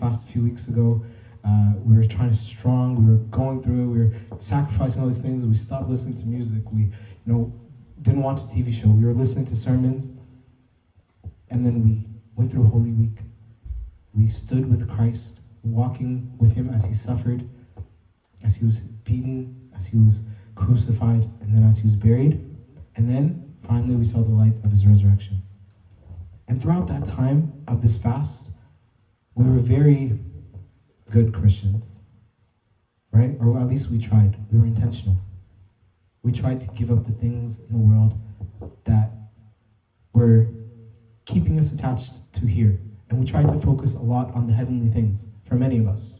fast a few weeks ago. We were trying to strong. We were going through it. We were sacrificing all these things. We stopped listening to music. We, didn't watch a TV show. We were listening to sermons. And then we went through Holy Week. We stood with Christ, walking with him as he suffered, as he was beaten, as he was crucified, and then as he was buried. And then finally we saw the light of his resurrection. And throughout that time of this fast, we were very good Christians, right? Or at least we tried. We were intentional. We tried to give up the things in the world that were keeping us attached to here. And we tried to focus a lot on the heavenly things for many of us.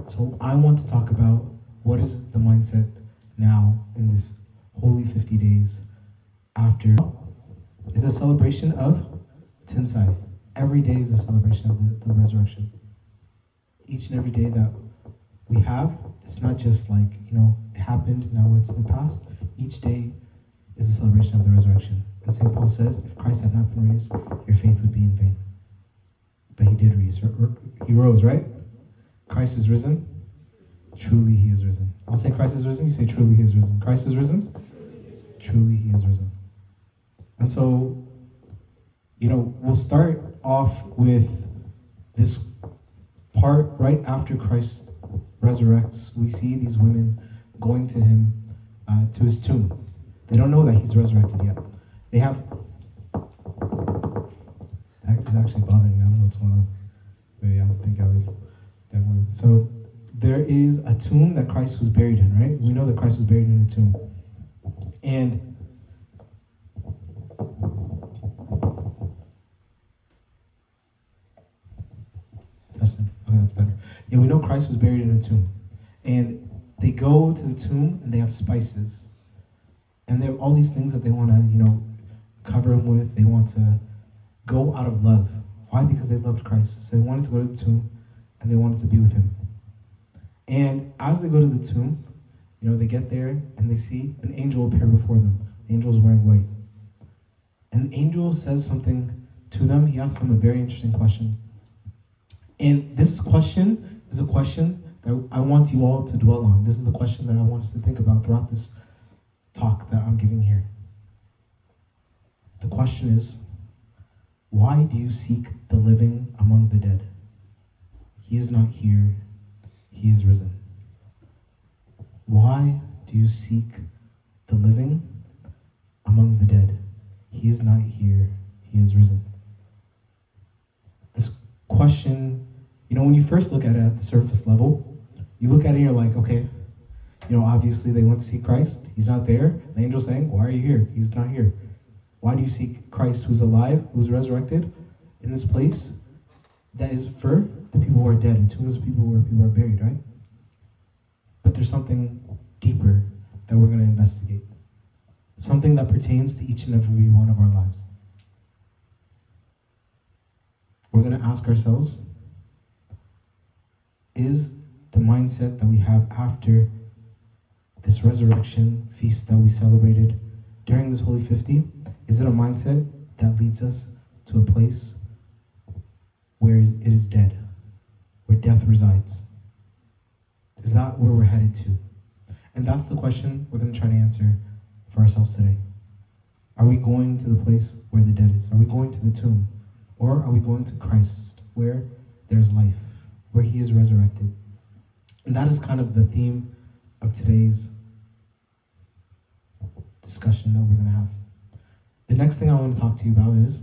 So I want to talk about what is the mindset now in this holy 50 days after. It's a celebration of Tinsai. Every day is a celebration of the resurrection. Each and every day that we have, it's not just like, it happened, now it's in the past. Each day is a celebration of the resurrection. And St. Paul says, if Christ had not been raised, your faith would be in vain. But he did raise. He rose, right? Christ is risen. Truly he is risen. I'll say Christ is risen. You say truly he is risen. Christ is risen. Truly he is risen. And so, we'll start off with this part right after Christ resurrects. We see these women going to him, to his tomb. They don't know that he's resurrected yet. They have... That is actually bothering me. I don't know what's going on. Maybe I don't think I would. So there is a tomb that Christ was buried in, right? We know that Christ was buried in a tomb. And Justin, okay, that's better. Yeah, we know Christ was buried in a tomb. And they go to the tomb and they have spices. And they have all these things that they want to, cover him with. They want to go out of love. Why? Because they loved Christ. So they wanted to go to the tomb and they wanted to be with him. And as they go to the tomb, they get there and they see an angel appear before them. The angel is wearing white. And the angel says something to them. He asks them a very interesting question. And this question is a question that I want you all to dwell on. This is the question that I want us to think about throughout this talk that I'm giving here. The question is, why do you seek the living among the dead? He is not here, he is risen. Why do you seek the living among the dead? He is not here, he is risen. This question, when you first look at it at the surface level, you look at it and you're like, okay, obviously they went to see Christ. He's not there. The angel's saying, why are you here? He's not here. Why do you seek Christ who's alive, who's resurrected in this place that is for the people who are dead, and tombs of people where people are buried, right? But there's something deeper that we're going to investigate. Something that pertains to each and every one of our lives. We're going to ask ourselves, is the mindset that we have after this resurrection feast that we celebrated during this Holy 50, is it a mindset that leads us to a place where it is dead, where death resides? Is that where we're headed to? And that's the question we're going to try to answer for ourselves today. Are we going to the place where the dead is? Are we going to the tomb? Or are we going to Christ, where there's life, where he is resurrected? And that is kind of the theme of today's discussion that we're going to have. The next thing I want to talk to you about is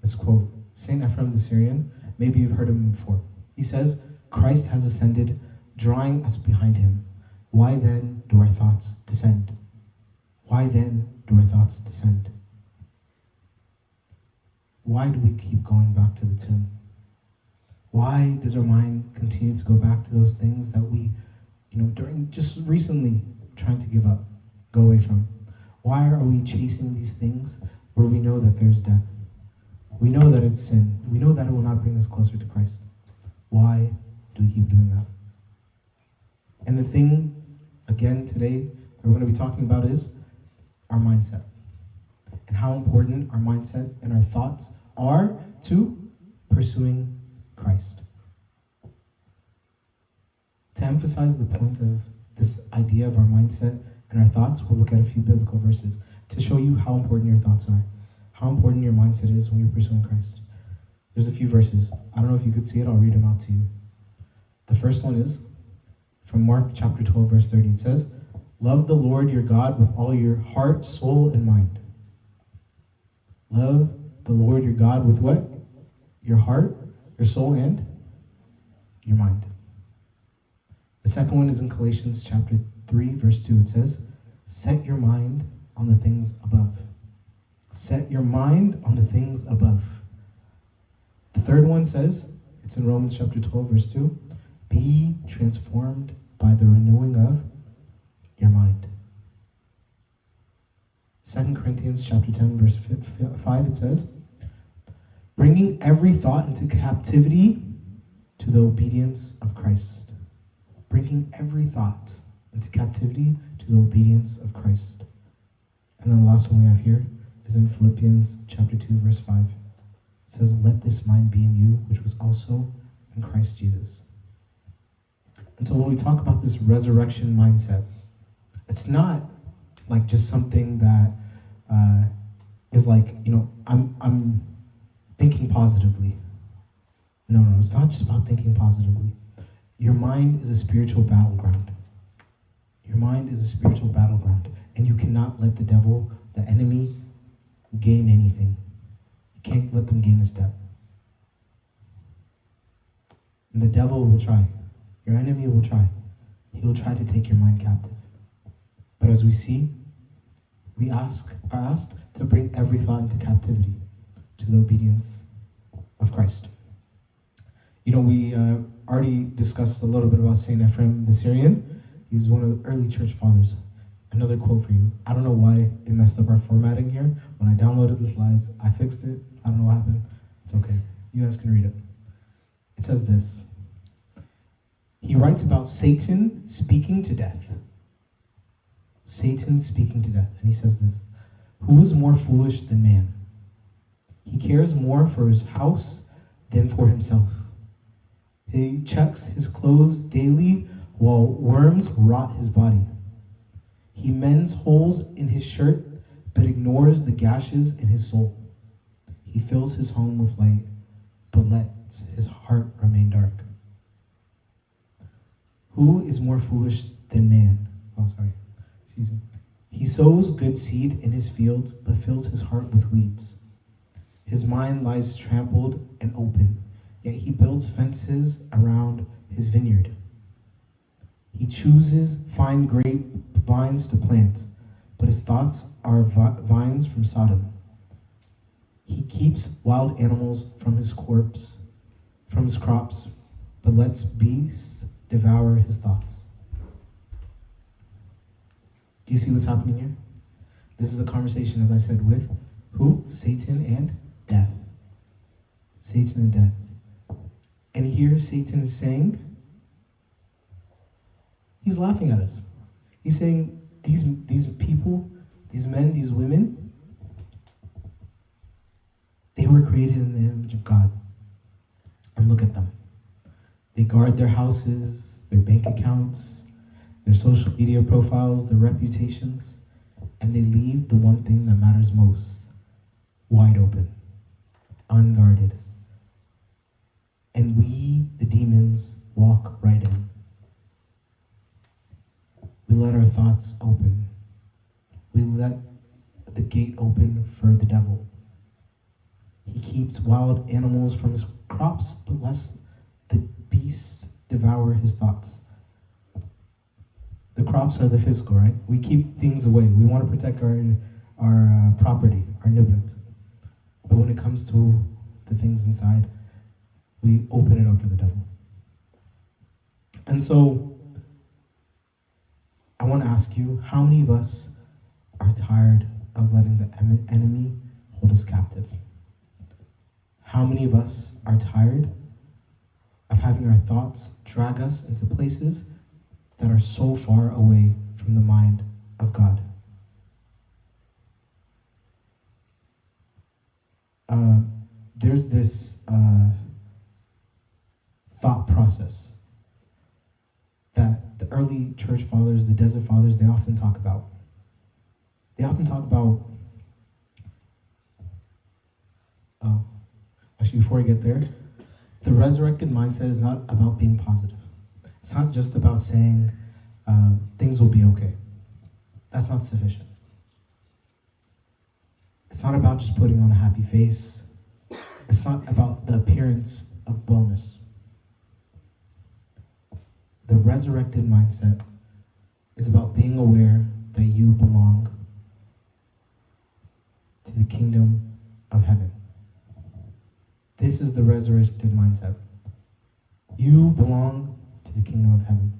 this quote. St. Ephrem the Syrian, maybe you've heard of him before. He says, Christ has ascended, drawing us behind him. Why then do our thoughts descend? Why then do our thoughts descend? Why do we keep going back to the tomb? Why does our mind continue to go back to those things that we, during just recently trying to give up, go away from? Why are we chasing these things where we know that there's death? We know that it's sin. We know that it will not bring us closer to Christ. Why do we keep doing that? And the thing, again, today, that we're going to be talking about is our mindset. And how important our mindset and our thoughts are to pursuing Christ. To emphasize the point of this idea of our mindset and our thoughts, we'll look at a few biblical verses to show you how important your thoughts are, how important your mindset is when you're pursuing Christ. There's a few verses. I don't know if you could see it. I'll read them out to you. The first one is from Mark chapter 12, verse 30. It says, "Love the Lord your God with all your heart, soul, and mind." Love the Lord your God with what? Your heart, your soul, and your mind. The second one is in Galatians chapter 3, verse 2. It says, "Set your mind on the things above." Set your mind on the things above. The third one says, it's in Romans chapter 12, verse 2, "Be transformed by the renewing of your mind." 2 Corinthians chapter 10, verse 5, it says, "Bringing every thought into captivity to the obedience of Christ." Bringing every thought into captivity to the obedience of Christ. And then the last one we have here is in Philippians chapter 2, verse 5. It says, "Let this mind be in you, which was also in Christ Jesus." And so when we talk about this resurrection mindset, it's not like just something that is like, I'm thinking positively. No, it's not just about thinking positively. Your mind is a spiritual battleground. Your mind is a spiritual battleground, and you cannot let the devil, the enemy, gain anything. You can't let them gain a step. And the devil will try. Your enemy will try. He will try to take your mind captive. But as we see, we are asked to bring every thought into captivity to the obedience of Christ. We already discussed a little bit about St. Ephraim the Syrian. He's one of the early church fathers. Another quote for you. I don't know why it messed up our formatting here. When I downloaded the slides, I fixed it. I don't know what happened. It's okay. You guys can read it. It says this. He writes about Satan speaking to death. Satan speaking to death. And he says this. "Who is more foolish than man? He cares more for his house than for himself. He checks his clothes daily while worms rot his body. He mends holes in his shirt but ignores the gashes in his soul. He fills his home with light but lets his heart remain dark. Who is more foolish than man?" Excuse me. "He sows good seed in his fields but fills his heart with weeds. His mind lies trampled and open, yet he builds fences around his vineyard. He chooses fine grapevines to plant, but his thoughts are vines from Sodom. He keeps wild animals from his crops, but lets beasts devour his thoughts." Do you see what's happening here? This is a conversation, as I said, with who? Satan and death. Satan and death. And here Satan is saying, he's laughing at us. He's saying, these people, these men, these women, they were created in the image of God. And look at them. They guard their houses, their bank accounts, their social media profiles, their reputations, and they leave the one thing that matters most wide open, unguarded. And we, the demons, walk right in. We let our thoughts open. We let the gate open for the devil. He keeps wild animals from his crops, but lets the beasts devour his thoughts. The crops are the physical, right? We keep things away. We want to protect our property, our niblet. But when it comes to the things inside, we open it up for the devil. And so, I want to ask you, how many of us are tired of letting the enemy hold us captive? How many of us are tired of having our thoughts drag us into places that are so far away from the mind of God? There's this thought process that the early church fathers, the desert fathers, they often talk about. They often talk about, actually before I get there, the resurrected mindset is not about being positive. It's not just about saying things will be okay. That's not sufficient. It's not about just putting on a happy face. It's not about the appearance of wellness. The resurrected mindset is about being aware that you belong to the kingdom of heaven. This is the resurrected mindset. You belong to the kingdom of heaven.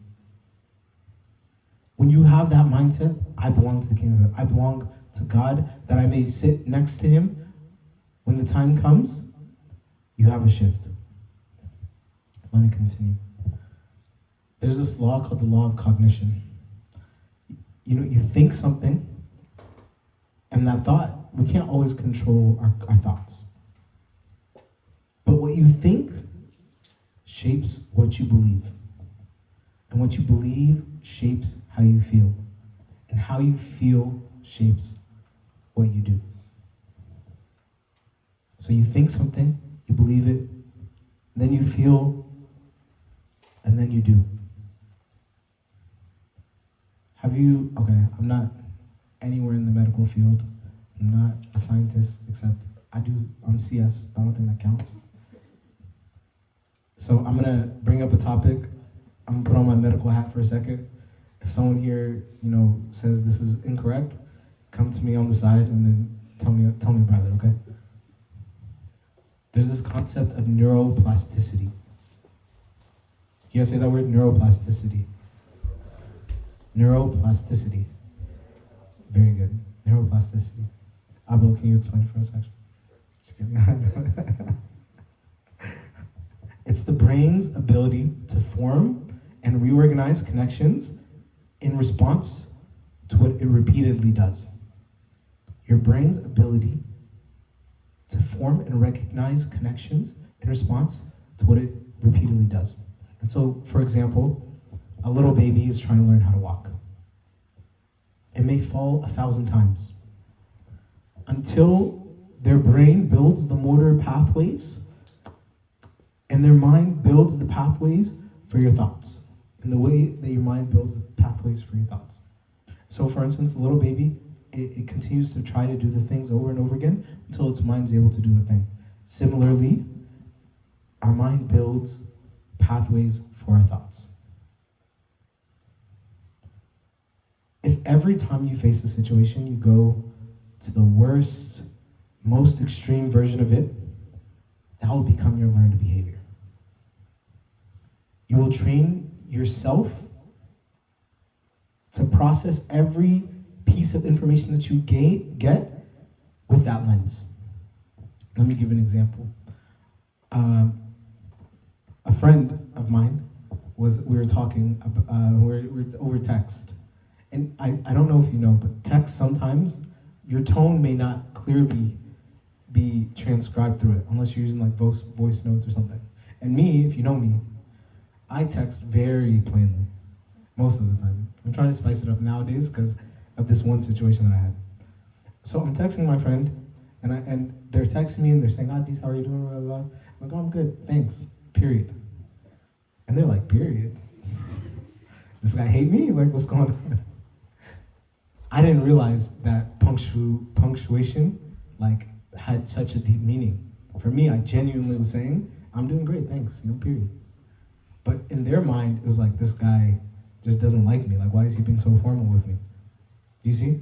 When you have that mindset, I belong to the kingdom of heaven. I belong to God, that I may sit next to him when the time comes, you have a shift. Let me continue. There's this law called the law of cognition. You think something, and that thought, we can't always control our thoughts. But what you think shapes what you believe. And what you believe shapes how you feel. And how you feel shapes what you do. So you think something, you believe it, then you feel, and then you do. I'm not anywhere in the medical field. I'm not a scientist, except I'm CS, but I don't think that counts. So I'm gonna bring up a topic. I'm gonna put on my medical hat for a second. If someone here, says this is incorrect, come to me on the side and then tell me about it, okay? There's this concept of neuroplasticity. You guys say that word? Neuroplasticity. Neuroplasticity. Very good. Neuroplasticity. Abel, can you explain for us, actually? Just kidding. It's the brain's ability to form and reorganize connections in response to what it repeatedly does. Your brain's ability to form and recognize connections in response to what it repeatedly does. And so, for example, a little baby is trying to learn how to walk. It may fall 1,000 times until their brain builds the motor pathways and their mind builds the pathways for your thoughts, in the way that your mind builds the pathways for your thoughts. So, for instance, a little baby, it continues to try to do the things over and over again until its mind is able to do a thing. Similarly, our mind builds pathways for our thoughts. If every time you face a situation, you go to the worst, most extreme version of it, that will become your learned behavior. You will train yourself to process every piece of information that you get with that lens. Let me give an example. A friend of mine we were talking, we were over text. And I don't know if you know, but text sometimes, your tone may not clearly be transcribed through it, unless you're using like voice notes or something. And me, if you know me, I text very plainly, most of the time. I'm trying to spice it up nowadays because of this one situation that I had. So I'm texting my friend, and they're texting me and they're saying, Dis, how are you doing? Blah, blah, blah. I'm like, oh, I'm good, thanks, period. And they're like, period? This guy hate me? Like, what's going on? I didn't realize that punctuation had such a deep meaning. For me, I genuinely was saying, I'm doing great, thanks, period. But in their mind, it was like, this guy just doesn't like me. Like, why is he being so formal with me? Do you see?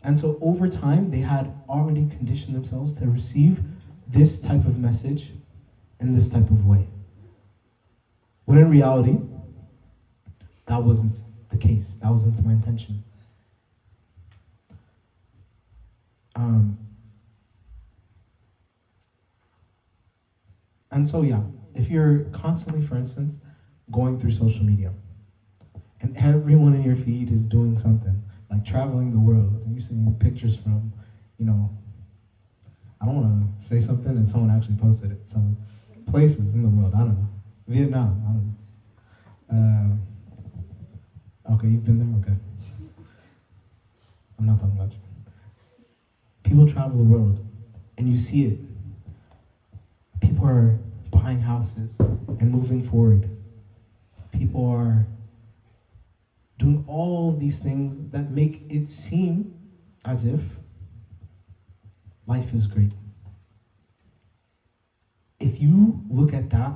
And so over time, they had already conditioned themselves to receive this type of message in this type of way. When in reality, that wasn't the case. That wasn't my intention. And so, if you're constantly, for instance, going through social media, and everyone in your feed is doing something, like traveling the world, and you're seeing pictures from, I don't want to say something and someone actually posted it, so places in the world. I don't know. Vietnam. I don't know. Okay, you've been there? Okay. I'm not talking about you. People travel the world, and you see it. People are buying houses and moving forward. People are doing all these things that make it seem as if life is great. If you look at that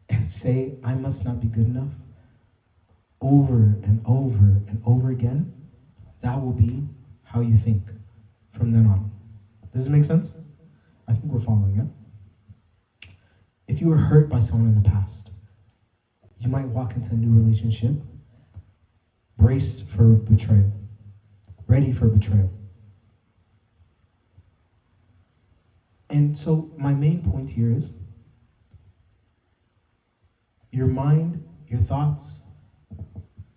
and say, I must not be good enough, over and over and over again, that will be how you think from then on. Does this make sense? I think we're following it. If you were hurt by someone in the past, you might walk into a new relationship braced for betrayal, ready for betrayal. And so my main point here is your mind, your thoughts,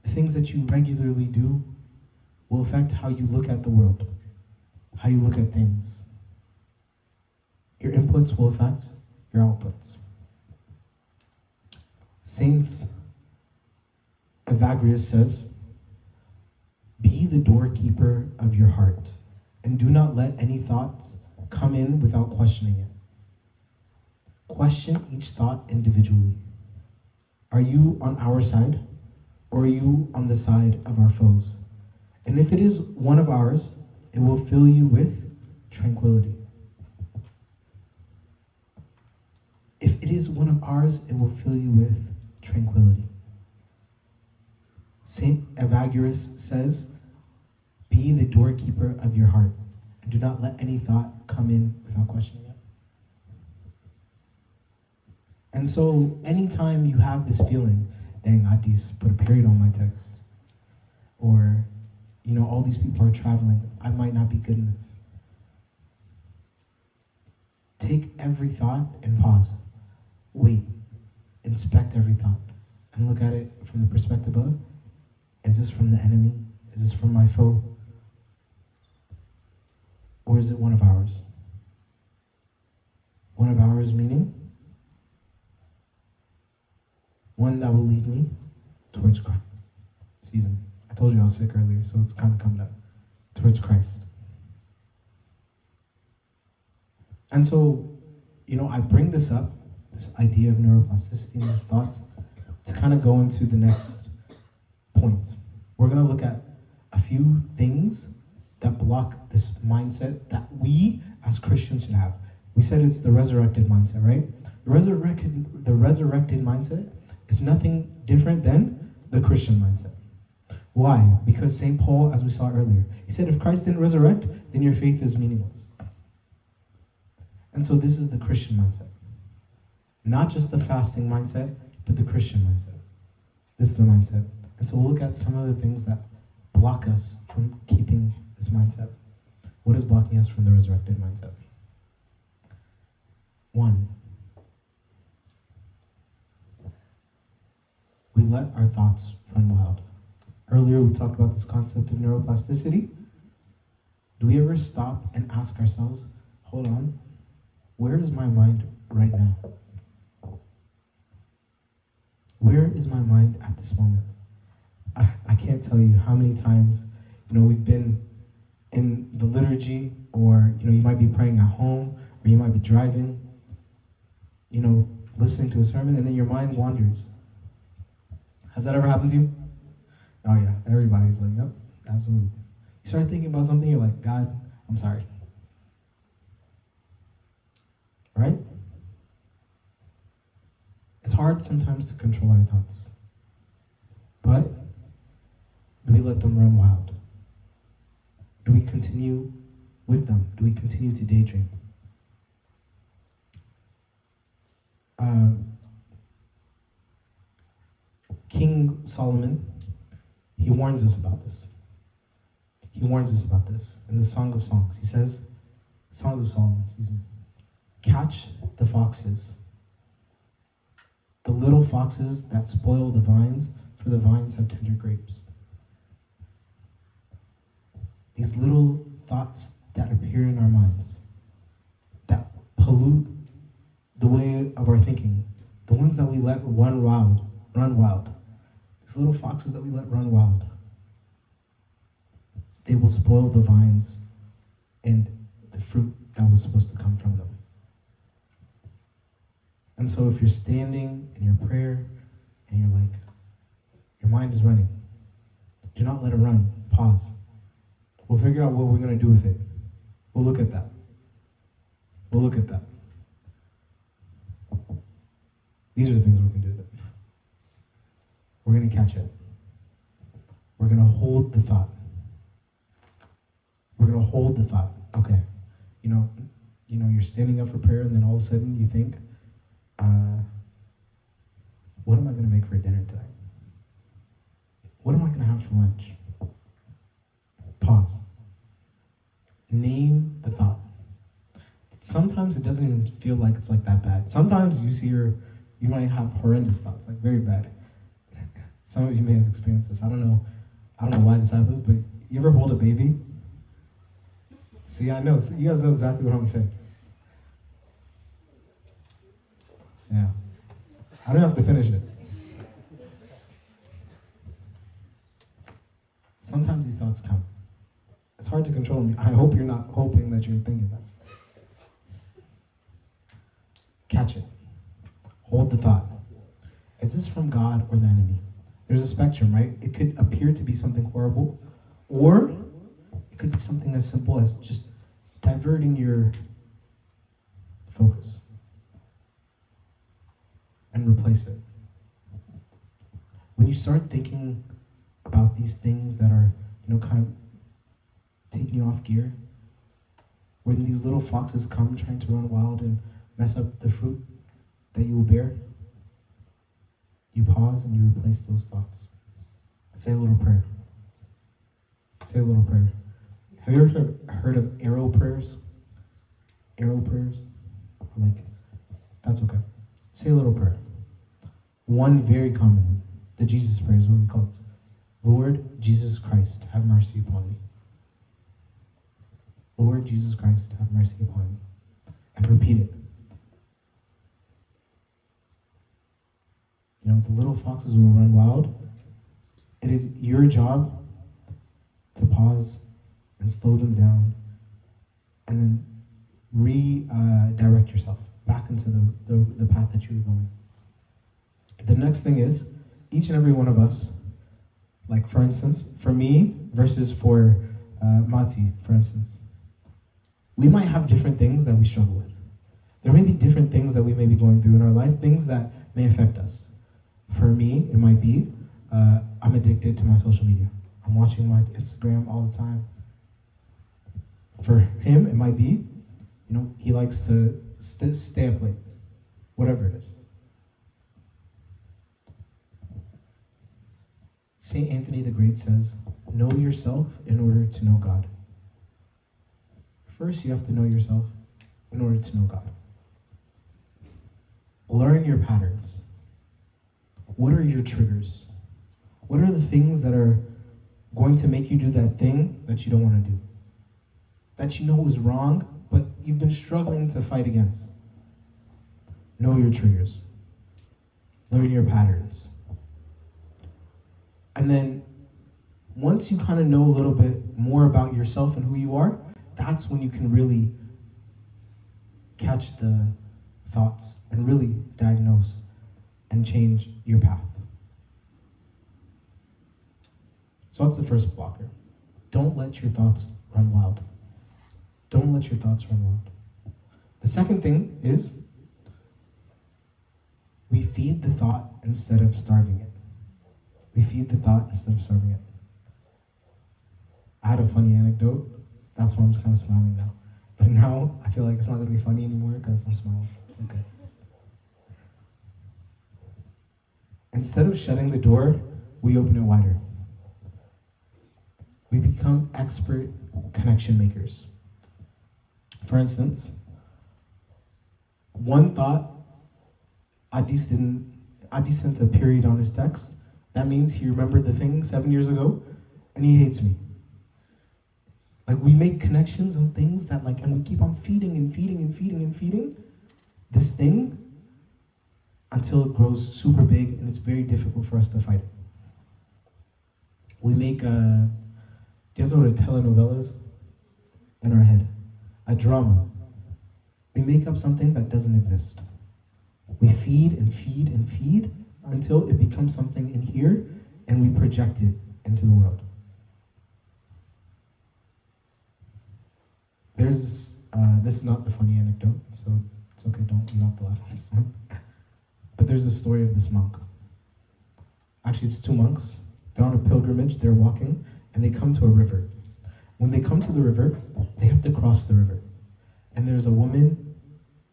the things that you regularly do will affect how you look at the world, how you look at things. Your inputs will affect your outputs. Saint Evagrius says, be the doorkeeper of your heart, and do not let any thoughts come in without questioning it. Question each thought individually. Are you on our side, or are you on the side of our foes? And if it is one of ours, it will fill you with tranquility. If it is one of ours, it will fill you with tranquility. Saint Evagrius says, be the doorkeeper of your heart, and do not let any thought come in without questioning it. And so, anytime you have this feeling, dang, I just put a period on my text, or, all these people are traveling, I might not be good enough. Take every thought and pause. Wait. Inspect every thought and look at it from the perspective of, is this from the enemy? Is this from my foe? Or is it one of ours? One of ours meaning one that will lead me towards Christ. Season. I told you I was sick earlier, so it's kind of coming up. Towards Christ. And so, I bring this up, this idea of neuroplasticity and these thoughts, to kind of go into the next point. We're going to look at a few things that block this mindset that we as Christians should have. We said it's the resurrected mindset, right? The resurrected mindset is nothing different than the Christian mindset. Why? Because St. Paul, as we saw earlier, he said if Christ didn't resurrect, then your faith is meaningless. And so this is the Christian mindset. Not just the fasting mindset, but the Christian mindset. This is the mindset. And so we'll look at some of the things that block us from keeping this mindset. What is blocking us from the resurrected mindset? 1, we let our thoughts run wild. Earlier we talked about this concept of neuroplasticity. Do we ever stop and ask ourselves, hold on, where is my mind right now? Where is my mind at this moment? I can't tell you how many times, we've been in the liturgy, or, you might be praying at home, or you might be driving, listening to a sermon, and then your mind wanders. Has that ever happened to you? Oh yeah, everybody's like, yep, absolutely. You start thinking about something, you're like, God, I'm sorry. Right? It's hard sometimes to control our thoughts. But do we let them run wild? Do we continue with them? Do we continue to daydream? King Solomon, he warns us about this. He warns us about this in the Song of Songs. He says, Songs of Solomon, catch the foxes, the little foxes that spoil the vines, for the vines have tender grapes. These little thoughts that appear in our minds, that pollute the way ones that we let run wild. These little foxes that we let run wild. They will spoil the vines and the fruit that was supposed to come from them. And so if you're standing in your prayer and you're like, your mind is running, do not let it run. Pause. We'll figure out what we're going to do with it. We'll look at that. We'll look at that. These are the things we can do with it. We're going to catch it. We're going to hold the thought. We're going to hold the thought. Okay. You're standing up for prayer, and then all of a sudden you think, what am I going to make for dinner tonight? What am I going to have for lunch? Pause. Name the thought. Sometimes it doesn't even feel like it's like that bad. Sometimes you might have horrendous thoughts, like very bad. Some of you may have experienced this. I don't know why this happens, but you ever hold a baby? See, I know. So you guys know exactly what I'm saying. Yeah. I don't have to finish it. Sometimes these thoughts come. It's hard to control me. I hope you're not hoping that you're thinking that. Catch it. Hold the thought. Is this from God or the enemy? There's a spectrum, right? It could appear to be something horrible, or it could be something as simple as just diverting your focus and replace it. When you start thinking about these things that are, kind of taking you off gear, when these little foxes come trying to run wild and mess up the fruit that you will bear, you pause and you replace those thoughts. Say a little prayer. Say a little prayer. Have you ever heard of arrow prayers? Arrow prayers? That's okay. Say a little prayer. One very common one, the Jesus prayer is what we call it. Lord Jesus Christ, have mercy upon me. Lord Jesus Christ, have mercy upon me. And repeat it. The little foxes will run wild. It is your job to pause and slow them down and then redirect yourself back into the path that you were going. The next thing is, each and every one of us, like for instance, for me versus for Mati, for instance, we might have different things that we struggle with. There may be different things that we may be going through in our life, things that may affect us. For me, it might be, I'm addicted to my social media. I'm watching my Instagram all the time. For him, it might be, he likes to stay up late, whatever it is. St. Anthony the Great says, know yourself in order to know God. First, you have to know yourself in order to know God. Learn your patterns. What are your triggers? What are the things that are going to make you do that thing that you don't want to do? That you know is wrong, but you've been struggling to fight against. Know your triggers. Learn your patterns. And then, once you kind of know a little bit more about yourself and who you are, that's when you can really catch the thoughts and really diagnose and change your path. So that's the first blocker. Don't let your thoughts run wild. Don't let your thoughts run wild. The second thing is, we feed the thought instead of starving it. We feed the thought instead of starving it. I had a funny anecdote. That's why I'm kind of smiling now. But now I feel like it's not going to be funny anymore because I'm smiling. It's okay. Instead of shutting the door, we open it wider. We become expert connection makers. For instance, one thought, Adi sent a period on his text. That means he remembered the thing 7 years ago, and he hates me. Like, we make connections on things that, and we keep on feeding and feeding and feeding and feeding this thing until it grows super big and it's very difficult for us to fight it. We make, do you guys know what a telenovela is? In our head. A drama. We make up something that doesn't exist. We feed and feed and feed until it becomes something in here and we project it into the world. There's, this is not the funny anecdote, so it's okay, don't laugh the laugh on this one. But there's a story of this monk. Actually, it's two monks. They're on a pilgrimage, they're walking, and they come to a river. When they come to the river, they have to cross the river. And there's a woman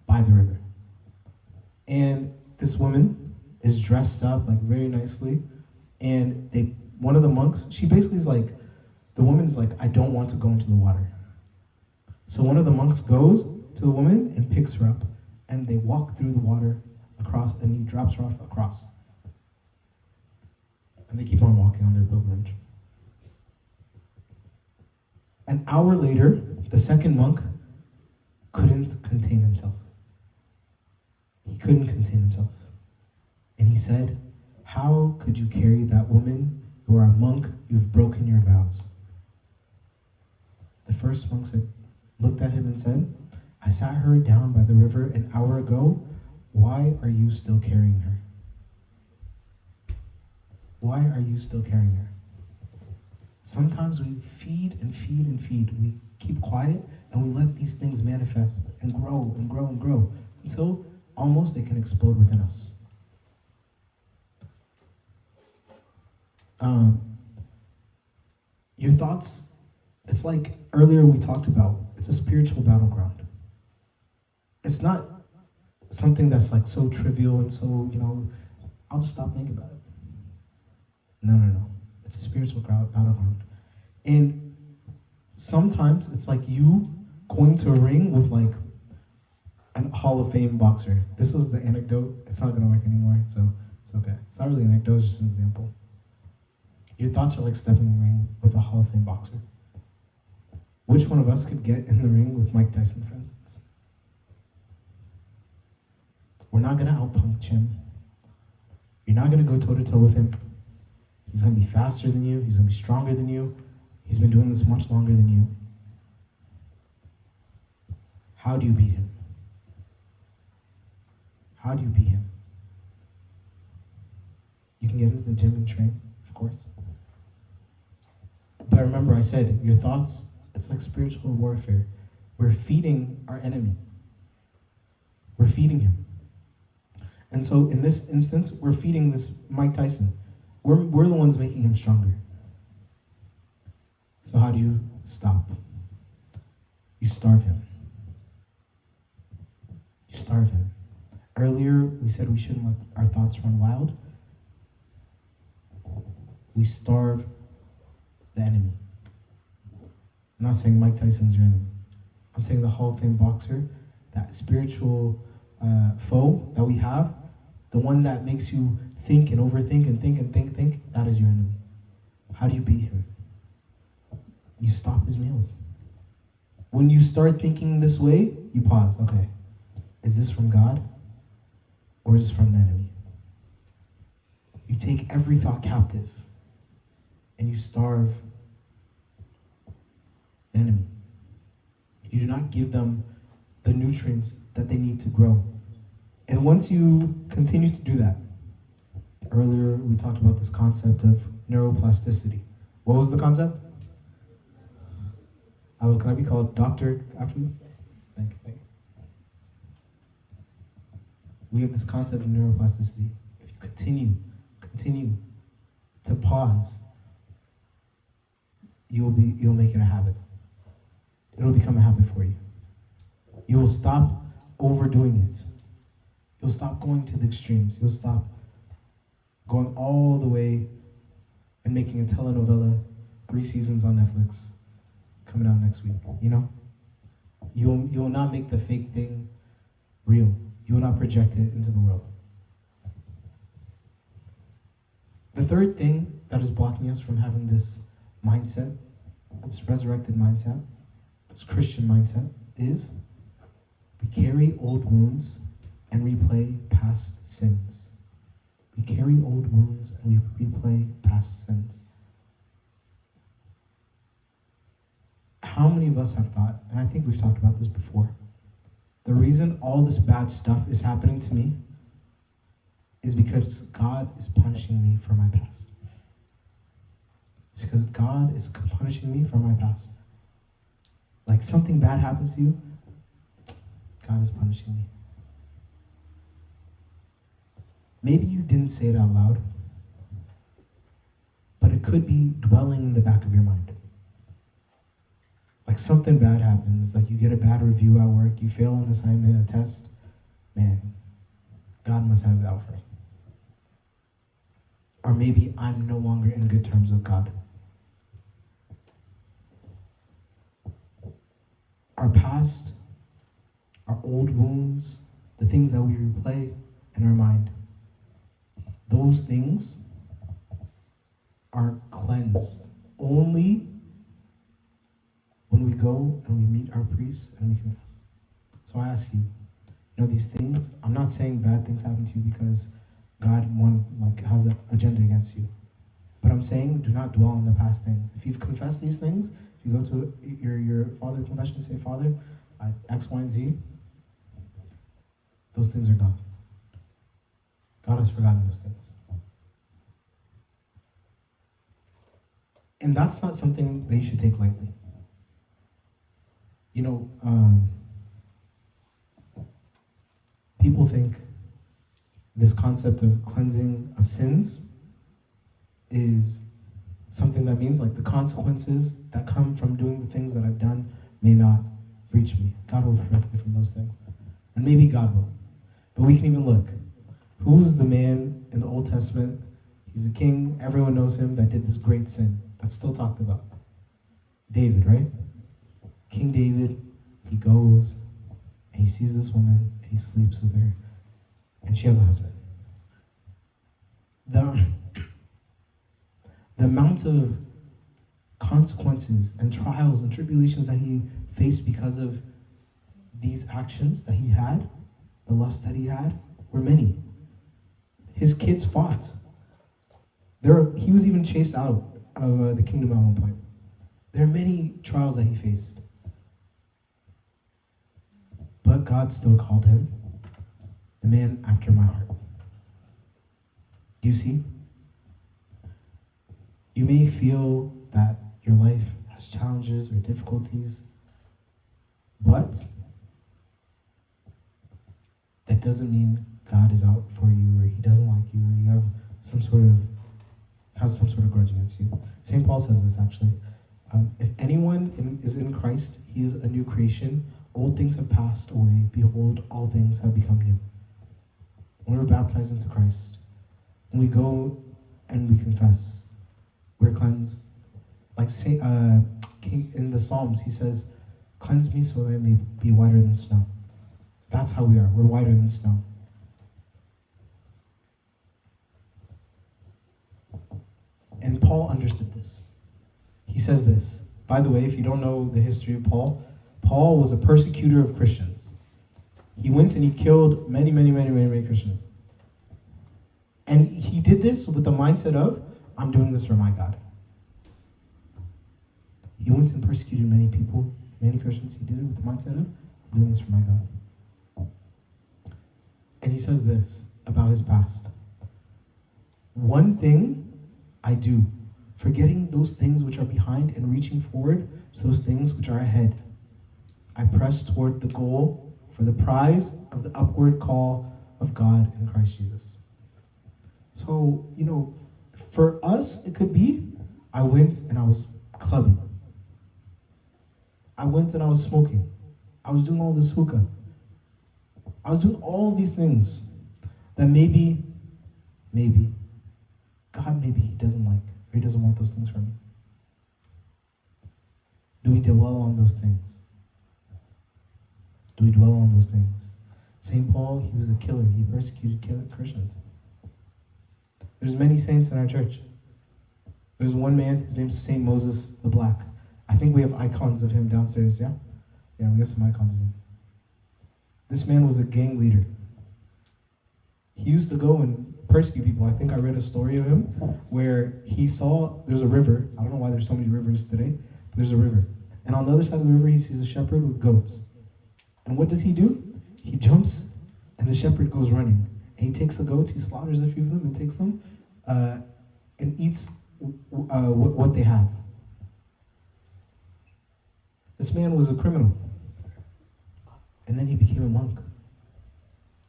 by the river. And this woman is dressed up like very nicely, and one of the monks, she basically is like, the woman's like, I don't want to go into the water. So one of the monks goes to the woman and picks her up, and they walk through the water across, and he drops her off across. And they keep on walking on their pilgrimage. An hour later, the second monk couldn't contain himself. He couldn't contain himself. And he said, how could you carry that woman? You are a monk, you've broken your vows. The first monk looked at him and said, I sat her down by the river an hour ago. Why are you still carrying her? Why are you still carrying her? Sometimes we feed and feed and feed. We keep quiet and we let these things manifest and grow and grow and grow until almost they can explode within us. Your thoughts, it's like earlier we talked about, it's a spiritual battleground. It's not something that's like so trivial and so, I'll just stop thinking about it. No. It's a spiritual battleground. And sometimes it's like you going to a ring with like a Hall of Fame boxer. This was the anecdote. It's not going to work anymore, so it's okay. It's not really an anecdote, it's just an example. Your thoughts are like stepping in the ring with a Hall of Fame boxer. Which one of us could get in the ring with Mike Tyson, for instance? We're not going to outpunch him. You're not going to go toe-to-toe with him. He's going to be faster than you. He's going to be stronger than you. He's been doing this much longer than you. How do you beat him? How do you beat him? You can get into the gym and train, of course. But remember, I said, your thoughts, it's like spiritual warfare. We're feeding our enemy. We're feeding him. And so in this instance, we're feeding this Mike Tyson. We're the ones making him stronger. So how do you stop? You starve him. You starve him. Earlier, we said we shouldn't let our thoughts run wild. We starve the enemy. I'm not saying Mike Tyson's your enemy. I'm saying the Hall of Fame boxer, that spiritual foe that we have, the one that makes you think and overthink and think, that is your enemy. How do you beat him? You stop his meals. When you start thinking this way, you pause. Okay, is this from God or is this from the enemy? You take every thought captive and you starve the enemy. You do not give them the nutrients that they need to grow. And once you continue to do that, earlier we talked about this concept of neuroplasticity. What was the concept? Can I be called doctor after this? Thank you. We have this concept of neuroplasticity. If you continue to pause, you'll make it a habit. It'll become a habit for you. You will stop overdoing it. You'll stop going to the extremes. You'll stop going all the way and making a telenovela, 3 seasons on Netflix, coming out next week. You will not make the fake thing real. You will not project it into the world. The third thing that is blocking us from having this mindset, this resurrected mindset, this Christian mindset, is we carry old wounds and replay past sins. us have thought, and I think we've talked about this before, the reason all this bad stuff is happening to me is because God is punishing me for my past. It's because God is punishing me for my past. Like something bad happens to you, God is punishing me. Maybe you didn't say it out loud, but it could be dwelling in the back of your mind. Like something bad happens, like you get a bad review at work, you fail an assignment, a test, man, God must have it out for me. Or maybe I'm no longer in good terms with God. Our past, our old wounds, the things that we replay in our mind, those things are cleansed only when we go and we meet our priest and we confess. So I ask you, these things, I'm not saying bad things happen to you because God has an agenda against you. But I'm saying do not dwell on the past things. If you've confessed these things, if you go to your Father confession and say, Father, X, Y, and Z, those things are gone. God has forgotten those things. And that's not something that you should take lightly. People think this concept of cleansing of sins is something that means like the consequences that come from doing the things that I've done may not reach me. God will protect me from those things. And maybe God will. But we can even look. Who's the man in the Old Testament? He's a king. Everyone knows him that did this great sin. That's still talked about. David, right? King David, he goes and he sees this woman and he sleeps with her. And she has a husband. The amount of consequences and trials and tribulations that he faced because of these actions that he had, the lust that he had, were many. His kids fought. He was even chased out of the kingdom at one point. There are many trials that he faced. But God still called him the man after my heart. Do you see? You may feel that your life has challenges or difficulties, but that doesn't mean God is out for you, or he doesn't like you, or you have some sort of grudge against you. St. Paul says this actually. If anyone is in Christ, he is a new creation. Old things have passed away. Behold, all things have become new. When we're baptized into Christ, when we go and we confess, we're cleansed. Like in the Psalms, he says, cleanse me so that I may be whiter than snow. That's how we are. We're whiter than snow. And Paul understood this. He says this. By the way, if you don't know the history of Paul, Paul was a persecutor of Christians. He went and he killed many, many, many, many, many Christians. And he did this with the mindset of, I'm doing this for my God. He went and persecuted many people, many Christians. He did it with the mindset of, I'm doing this for my God. And he says this about his past. One thing I do, forgetting those things which are behind and reaching forward to those things which are ahead. I press toward the goal for the prize of the upward call of God in Christ Jesus. So, for us, it could be, I went and I was clubbing. I went and I was smoking. I was doing all this hookah. I was doing all these things that maybe, God, maybe he doesn't like, or he doesn't want those things from me. Do we dwell on those things? Do we dwell on those things? St. Paul, he was a killer. He persecuted Christians. There's many saints in our church. There's one man, his name's St. Moses the Black. I think we have icons of him downstairs, yeah? Yeah, we have some icons of him. This man was a gang leader. He used to go and persecute people. I think I read a story of him where he saw there's a river. I don't know why there's so many rivers today, but there's a river. And on the other side of the river, he sees a shepherd with goats. And what does he do? He jumps, and the shepherd goes running. And he takes the goats, he slaughters a few of them, and takes them, and eats what they have. This man was a criminal. And then he became a monk.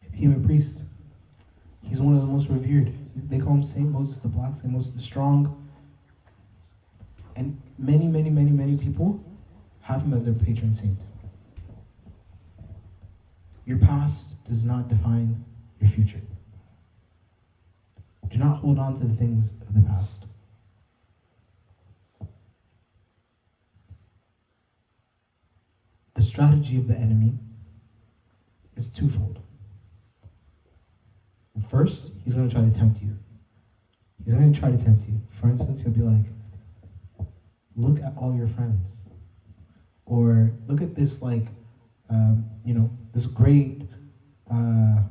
He became a priest. He's one of the most revered. They call him Saint Moses the Black, Saint Moses the Strong. And many, many, many, many people have him as their patron saint. Your past does not define your future. Do not hold on to the things of the past. The strategy of the enemy is twofold. First, he's going to try to tempt you. He's going to try to tempt you. For instance, he'll be like, look at all your friends. Or look at this, this great, I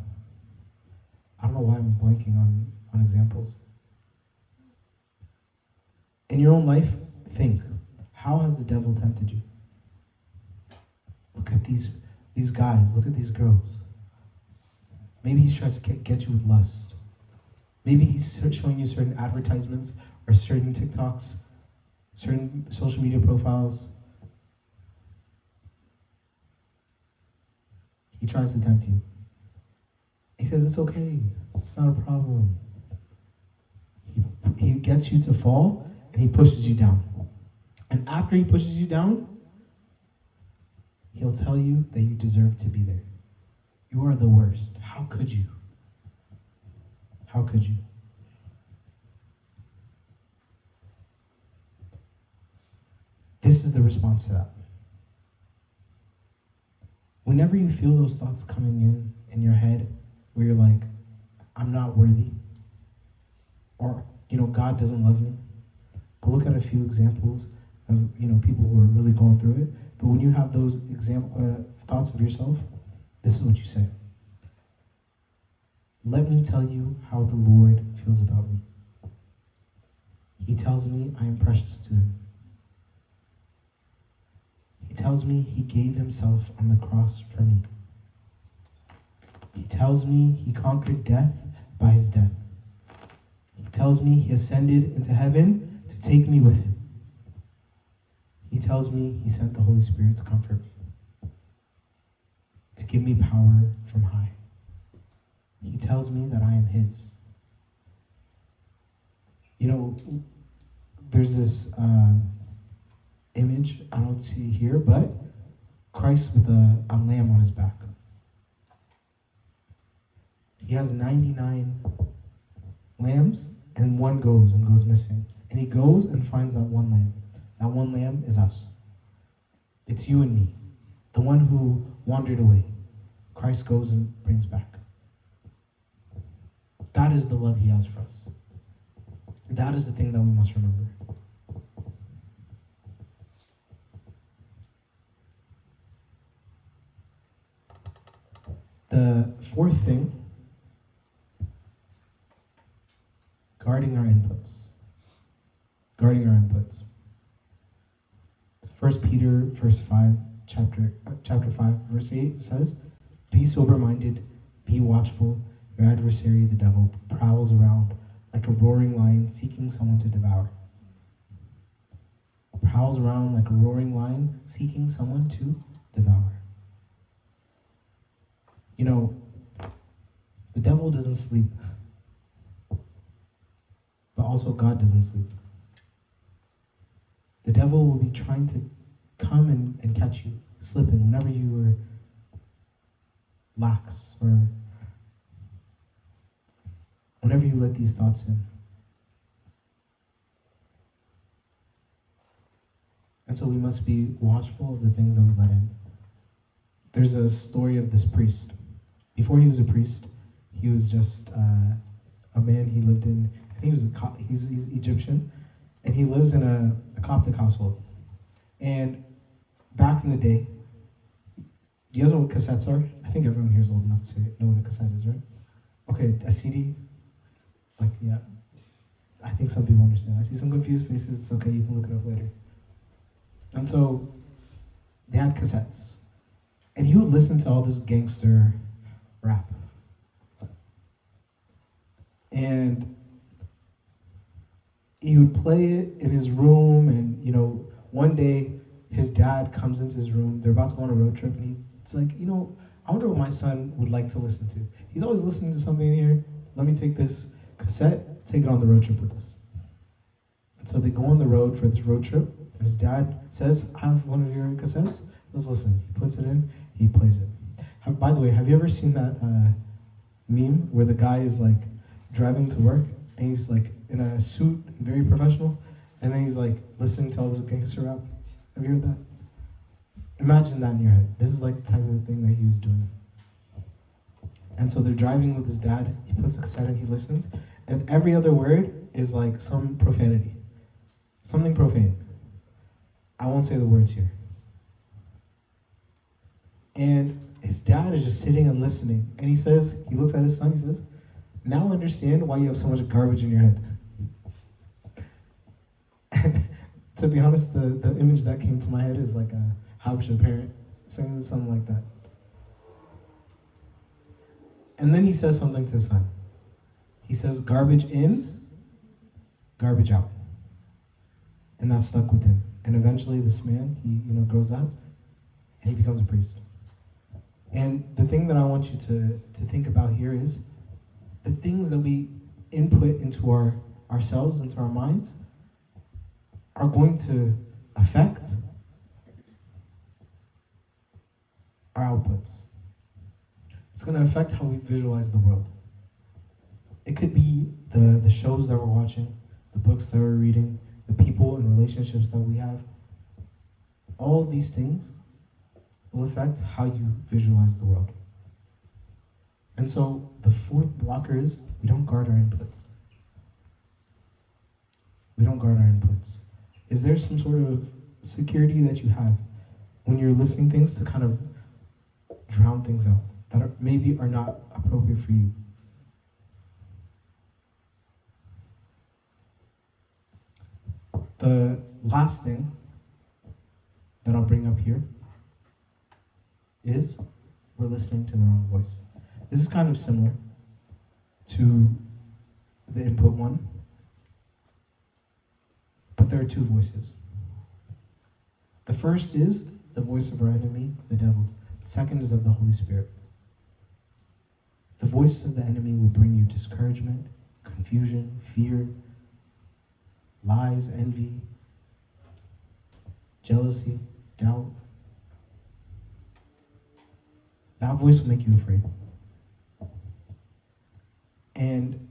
don't know why I'm blanking on examples. In your own life, think, how has the devil tempted you? Look at these guys, look at these girls. Maybe he's trying to get you with lust. Maybe he's showing you certain advertisements or certain TikToks, certain social media profiles. He tries to tempt you. He says, it's okay. It's not a problem. He gets you to fall, and he pushes you down. And after he pushes you down, he'll tell you that you deserve to be there. You are the worst. How could you? How could you? This is the response to that. Whenever you feel those thoughts coming in your head, where you're like, I'm not worthy, or, God doesn't love me. But look at a few examples of, people who are really going through it. But when you have those thoughts of yourself, this is what you say. Let me tell you how the Lord feels about me. He tells me I am precious to him. He tells me he gave himself on the cross for me. He tells me he conquered death by his death. He tells me he ascended into heaven to take me with him. He tells me he sent the Holy Spirit to comfort me, to give me power from high. He tells me that I am his. There's this image, I don't see here, but Christ with a lamb on his back. He has 99 lambs, and one goes missing. And he goes and finds that one lamb. That one lamb is us. It's you and me. The one who wandered away. Christ goes and brings back. That is the love he has for us. That is the thing that we must remember. The fourth thing, guarding our inputs. Guarding our inputs. 1 Peter chapter 5, verse 8 says, be sober-minded, be watchful. Your adversary, the devil, prowls around like a roaring lion seeking someone to devour. Prowls around like a roaring lion seeking someone to devour. The devil doesn't sleep. But also God doesn't sleep. The devil will be trying to come and catch you slipping whenever you were lax or whenever you let these thoughts in. And so we must be watchful of the things that we let in. There's a story of this priest. Before he was a priest, he was just a man. He lived in, I think he's Egyptian, and he lives in a Coptic household. And back in the day, you guys know what cassettes are? I think everyone here is old enough to know what a cassette is, right? Okay, a CD, yeah. I think some people understand. I see some confused faces. It's okay, you can look it up later. And so they had cassettes. And he would listen to all this gangster rap. And he would play it in his room, and one day his dad comes into his room. They're about to go on a road trip, and he's like, I wonder what my son would like to listen to. He's always listening to something in here. Let me take this cassette, take it on the road trip with us. And so they go on the road for this road trip, and his dad says, I have one of your cassettes. Let's listen. He puts it in, he plays it. By the way, have you ever seen that meme where the guy is like driving to work, and he's like in a suit, very professional, and then he's like listening to all this gangster rap? Have you heard that? Imagine that in your head. This is like the type of thing that he was doing. And so they're driving with his dad. He puts a cassette in, he listens, and every other word is like some profanity. Something profane. I won't say the words here. And his dad is just sitting and listening. And he looks at his son, he says, now I understand why you have so much garbage in your head. And to be honest, the image that came to my head is like a Habesha parent saying something like that. And then he says something to his son. He says, garbage in, garbage out. And that stuck with him. And eventually this man, he grows up and he becomes a priest. And the thing that I want you to think about here is the things that we input into ourselves, into our minds, are going to affect our outputs. It's going to affect how we visualize the world. It could be the shows that we're watching, the books that we're reading, the people and relationships that we have. All of these things will affect how you visualize the world. And so the fourth blocker is we don't guard our inputs. We don't guard our inputs. Is there some sort of security that you have when you're listening things to kind of drown things out that maybe are not appropriate for you? The last thing that I'll bring up here is we're listening to the wrong voice. This is kind of similar to the input one, but there are two voices. The first is the voice of our enemy, the devil. The second is of the Holy Spirit. The voice of the enemy will bring you discouragement, confusion, fear, lies, envy, jealousy, doubt. That voice will make you afraid. And,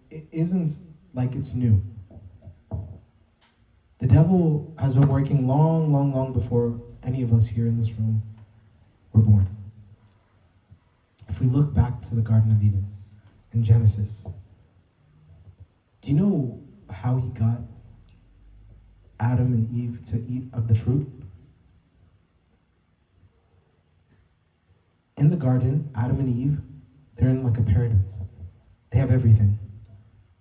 it isn't like it's new. The devil has been working long, long, long before any of us here in this room were born. If we look back to the Garden of Eden in Genesis, do you know how he got Adam and Eve to eat of the fruit? In the garden, Adam and Eve, they're in like a paradise. They have everything.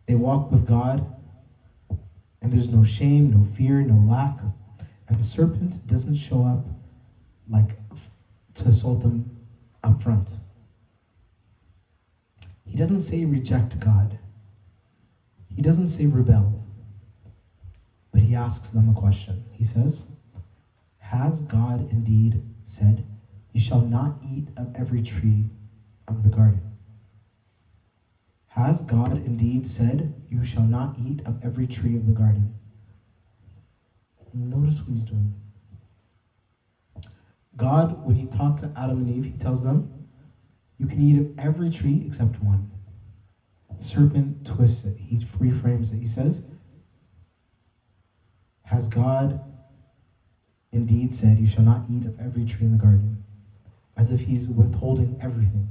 They walk with God, and there's no shame, no fear, no lack. And the serpent doesn't show up like to assault them up front. He doesn't say reject God. He doesn't say rebel. But he asks them a question. He says, has God indeed said, you shall not eat of every tree of the garden? Has God indeed said, you shall not eat of every tree of the garden? Notice what he's doing. God, when he talked to Adam and Eve, he tells them, you can eat of every tree except one. The serpent twists it. He reframes it. He says, has God indeed said, you shall not eat of every tree in the garden? As if he's withholding everything.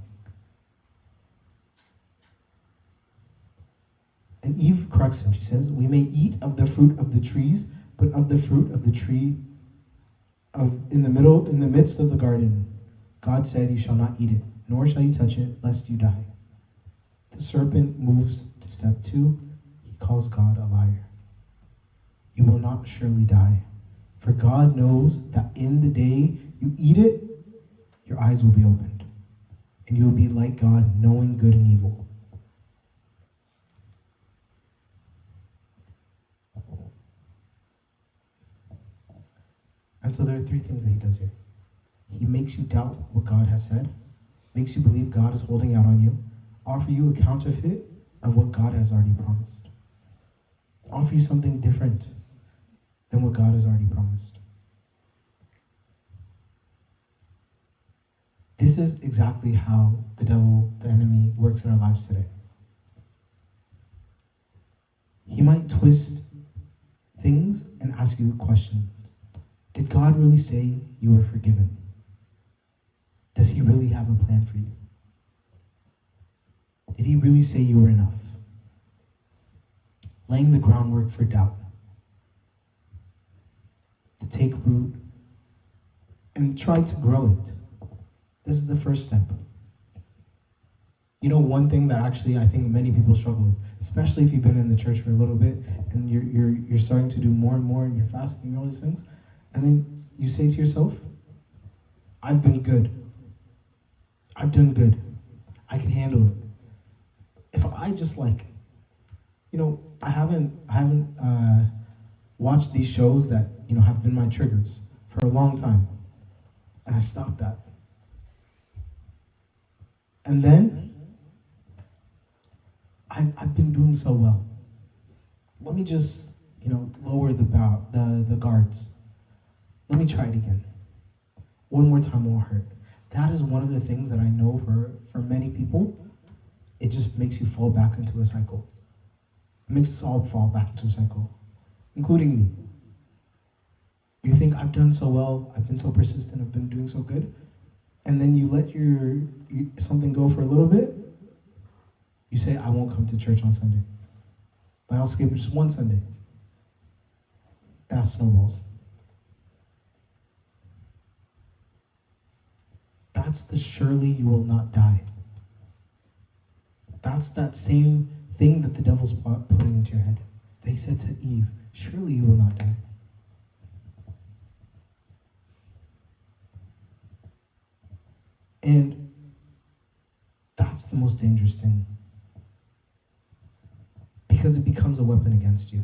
And Eve corrects him. She says, we may eat of the fruit of the trees, but of the fruit of the tree in the midst of the garden, God said, you shall not eat it, nor shall you touch it, lest you die. The serpent moves to step 2. He calls God a liar. You will not surely die, For God knows that in the day you eat it, your eyes will be opened, and you will be like God, knowing good and evil. And so there are three things that he does here. He makes you doubt what God has said, makes you believe God is holding out on you, offer you a counterfeit of what God has already promised, offer you something different than what God has already promised. This is exactly how the devil, the enemy, works in our lives today. He might twist things and ask you questions. Did God really say you were forgiven? Does he really have a plan for you? Did he really say you were enough? Laying the groundwork for doubt. To take root and try to grow it. This is the first step. You know, one thing that actually I think many people struggle with, especially if you've been in the church for a little bit and you're starting to do more and more and you're fasting and all these things, and then you say to yourself, I've been good. I've done good. I can handle it. If I just I haven't watched these shows that, have been my triggers for a long time. And I've stopped that. And then, I've been doing so well. Let me just, lower the guards. Let me try it again. One more time won't hurt. That is one of the things that I know for many people, it just makes you fall back into a cycle. It makes us all fall back into a cycle, including me. You think, I've done so well, I've been so persistent, I've been doing so good, and then you let something go for a little bit, you say, I won't come to church on Sunday. But I'll skip just one Sunday. That snowballs. That's the surely you will not die. That's that same thing that the devil's putting into your head. They said to Eve, surely you will not die. And that's the most dangerous thing. Because it becomes a weapon against you.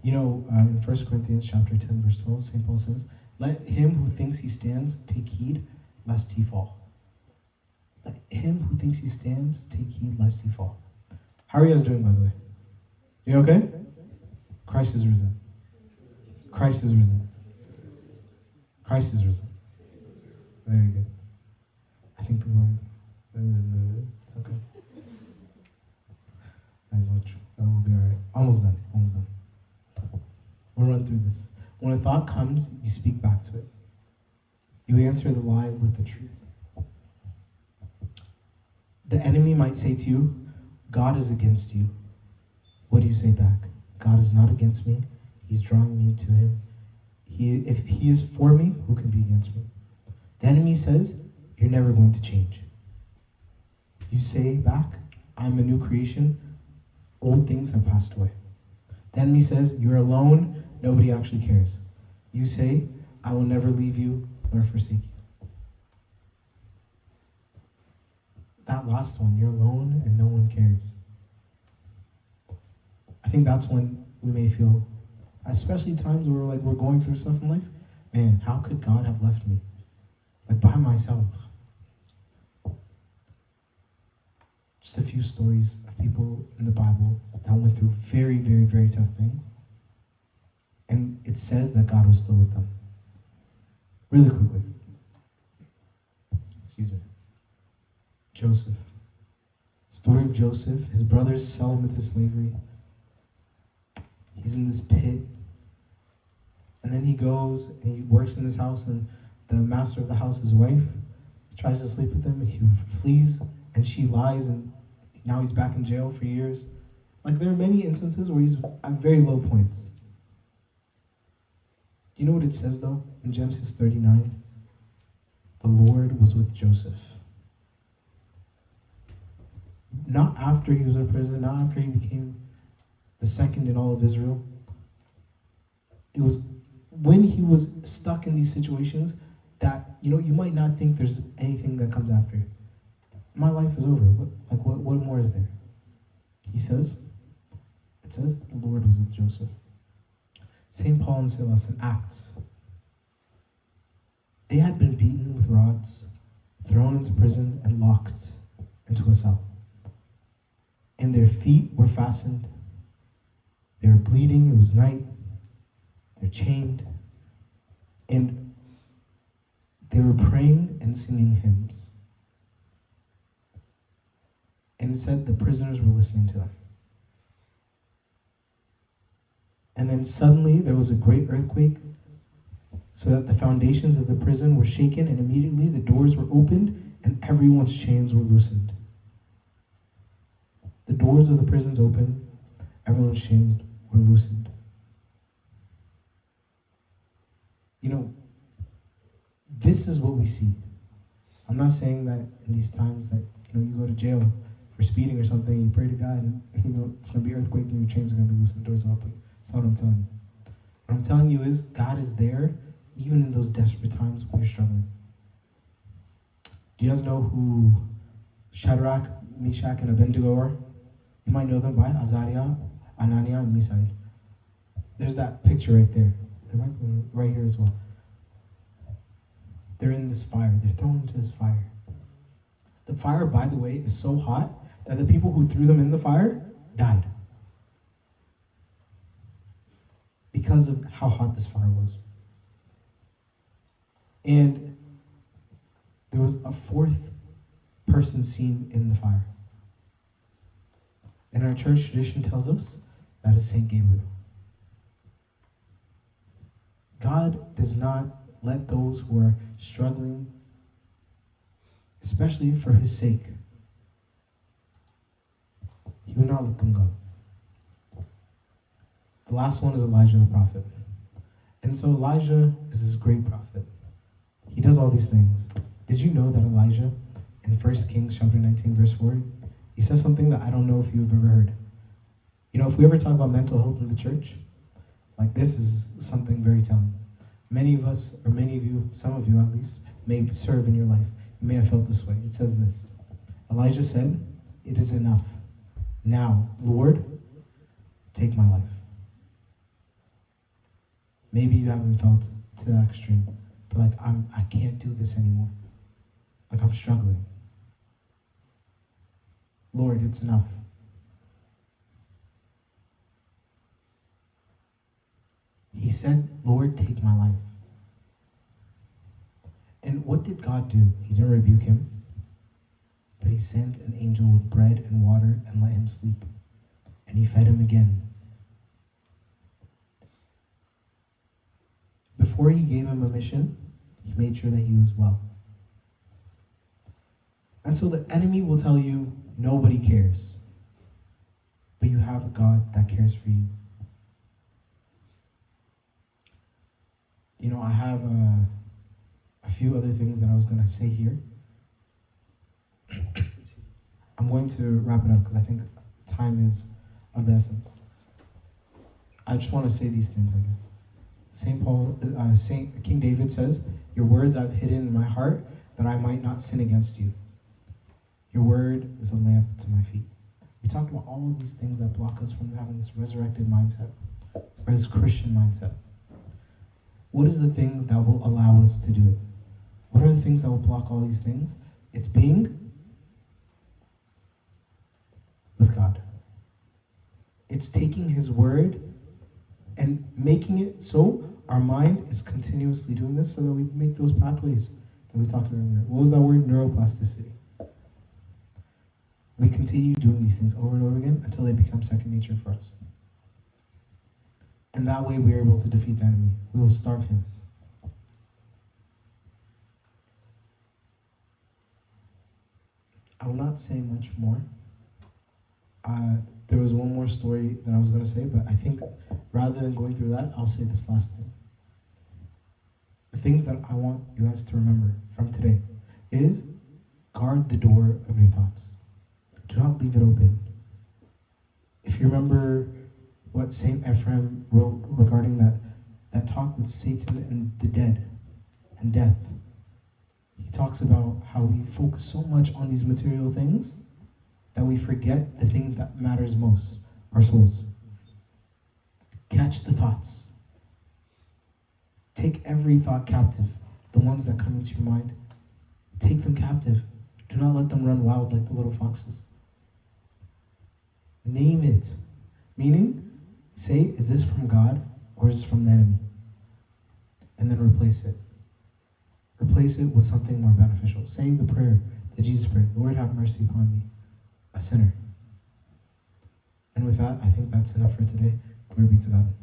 In 1 Corinthians chapter 10, verse 12, St. Paul says, let him who thinks he stands take heed lest he fall. Let him who thinks he stands take heed lest he fall. How are you guys doing, by the way? You okay? Christ is risen. Christ is risen. Christ is risen. Very good. I think people are... It's okay. That will be all right. Almost done. We'll run through this. When a thought comes, you speak back to it. You answer the lie with the truth. The enemy might say to you, God is against you. What do you say back? God is not against me. He's drawing me to him. If he is for me, who can be against me? The enemy says, you're never going to change. You say back, I'm a new creation. Old things have passed away. The enemy says, you're alone. Nobody actually cares. You say, I will never leave you nor forsake you. That last one, you're alone and no one cares. I think that's when we may feel, especially times where we're going through stuff in life, man, how could God have left me? By myself. Just a few stories of people in the Bible that went through very, very, very tough things. And it says that God was still with them. Really quickly. Excuse me. Joseph. Story of Joseph. His brothers sell him into slavery. He's in this pit. And then he goes and he works in this house, and the master of the house, his wife, tries to sleep with him, and he flees, and she lies, and now he's back in jail for years. There are many instances where he's at very low points. Do you know what it says, though, in Genesis 39? The Lord was with Joseph. Not after he was in prison, not after he became the second in all of Israel. It was when he was stuck in these situations that, you might not think there's anything that comes after. My life is over. What more is there? It says, the Lord was with Joseph. St. Paul and Silas in Acts. They had been beaten with rods, thrown into prison, and locked into a cell. And their feet were fastened. They were bleeding. It was night. They're chained. And they were praying and singing hymns. And it said the prisoners were listening to them. And then suddenly there was a great earthquake, so that the foundations of the prison were shaken, and immediately the doors were opened and everyone's chains were loosened. The doors of the prisons opened, everyone's chains were loosened. This is what we see. I'm not saying that in these times that, you go to jail for speeding or something, you pray to God and, it's going to be earthquake and your chains are going to be loosened, the doors are open. That's not what I'm telling you. What I'm telling you is God is there even in those desperate times when you're struggling. Do you guys know who Shadrach, Meshach, and Abednego are? You might know them by Azariah, Ananiah, and Misael. There's that picture right there. They're right here as well. They're in this fire. They're thrown into this fire. The fire, by the way, is so hot that the people who threw them in the fire died. Because of how hot this fire was. And there was a fourth person seen in the fire. And our church tradition tells us that is Saint Gabriel. God does not let those who are struggling, especially for his sake, he will not let them go. The last one is Elijah the prophet. And so Elijah is this great prophet. He does all these things. Did you know that Elijah, in 1 Kings chapter 19, verse 4, he says something that I don't know if you've ever heard. If we ever talk about mental health in the church, this is something very telling. Many of us, or many of you, some of you at least, may serve in your life. You may have felt this way. It says this. Elijah said, "It is enough. Now, Lord, take my life." Maybe you haven't felt to that extreme, but I can't do this anymore. I'm struggling. Lord, it's enough. He said, "Lord, take my life." And what did God do? He didn't rebuke him, but he sent an angel with bread and water and let him sleep. And he fed him again. Before he gave him a mission, he made sure that he was well. And so the enemy will tell you, nobody cares. But you have a God that cares for you. I have a few other things that I was going to say here. I'm going to wrap it up because I think time is of the essence. I just want to say these things, I guess. Saint King David says, "Your words I've hidden in my heart that I might not sin against you. Your word is a lamp to my feet." We talked about all of these things that block us from having this resurrected mindset, or this Christian mindset. What is the thing that will allow us to do it? What are the things that will block all these things? It's being with God. It's taking his word and making it so our mind is continuously doing this so that we make those pathways that we talked about earlier. What was that word? Neuroplasticity. We continue doing these things over and over again until they become second nature for us. And that way we are able to defeat the enemy. We will starve him. I will not say much more. There was one more story that I was going to say, but I think rather than going through that, I'll say this last thing. The things that I want you guys to remember from today is guard the door of your thoughts. Do not leave it open. If you remember what Saint Ephraim wrote regarding that talk with Satan and the dead and death. He talks about how we focus so much on these material things that we forget the thing that matters most, our souls. Catch the thoughts. Take every thought captive. The ones that come into your mind, take them captive. Do not let them run wild like the little foxes. Name it. Meaning, say, is this from God or is this from the enemy? And then replace it. Replace it with something more beneficial. Say the prayer that Jesus prayed, Lord, have mercy upon me, a sinner. And with that, I think that's enough for today. Glory be to God.